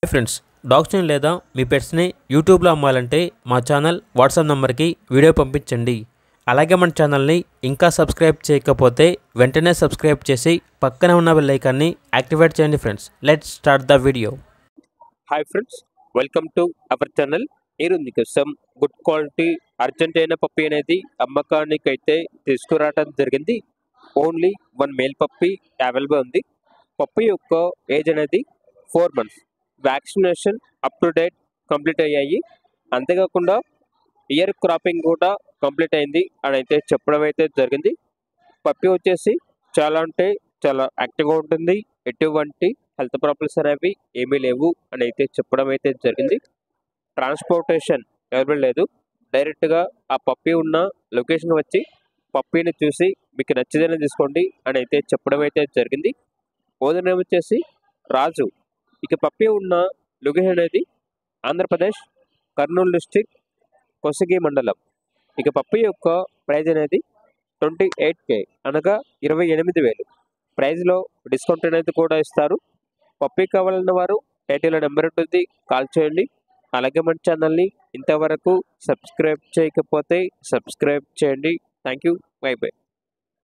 Hi friends, డాగ్స్ని లేదా మీ పెట్స్ని యూట్యూబ్లో అమ్మాలంటే మా ఛానల్ వాట్సాప్ నెంబర్కి వీడియో పంపించండి. అలాగే మన ఛానల్ని ఇంకా సబ్స్క్రైబ్ చేయకపోతే వెంటనే సబ్స్క్రైబ్ చేసి పక్కనే ఉన్న బెల్ ఐకాన్ని యాక్టివేట్ చేయండి friends. Let's start the video. Hi friends, welcome to our channel. ఈరోజు మీకోసం గుడ్ క్వాలిటీ అర్జెంటైనా పప్పీ అనేది అమ్మకానికి అయితే తీసుకురావడం జరిగింది. ఓన్లీ 1 మేల్ పప్పీ అవైలబుల్ ఉంది. పప్పీ యొక్క ఏజ్ అనేది 4 months. Vaccination up to date complete అయ్యాయి. అంతేకాకుండా ఇయర్ క్రాపింగ్ కూడా కంప్లీట్ అయింది అని అయితే చెప్పడం అయితే జరిగింది. పప్పీ వచ్చేసి చాలా అంటే చాలా యాక్టివ్గా ఉంటుంది. ఎటువంటి హెల్త్ ప్రాబ్లమ్స్ అనేవి ఏమీ లేవు అని అయితే చెప్పడం అయితే జరిగింది. ట్రాన్స్పోర్టేషన్ అవైలబుల్ లేదు. డైరెక్ట్గా ఆ పప్పీ ఉన్న లొకేషన్ వచ్చి పప్పీని చూసి మీకు నచ్చితేనే తీసుకోండి అని అయితే చెప్పడం అయితే జరిగింది. ఓనర్ నేమ్ వచ్చేసి రాజు. ఇక పప్పీ ఉన్న లొకేషన్ అనేది ఆంధ్రప్రదేశ్, కర్నూలు డిస్టిక్, కొసగి మండలం. ఇక పప్పీ యొక్క ప్రైజ్ అనేది 28K అనగా 28,000. ప్రైజ్లో డిస్కౌంట్ అనేది కూడా ఇస్తారు. పప్పీ కావాలన్న వారు టైటిల్లో నెంబర్ ఉంటుంది, కాల్ చేయండి. అలాగే మన ఛానల్ని ఇంతవరకు సబ్స్క్రైబ్ చేయకపోతే సబ్స్క్రైబ్ చేయండి. Thank you. By by.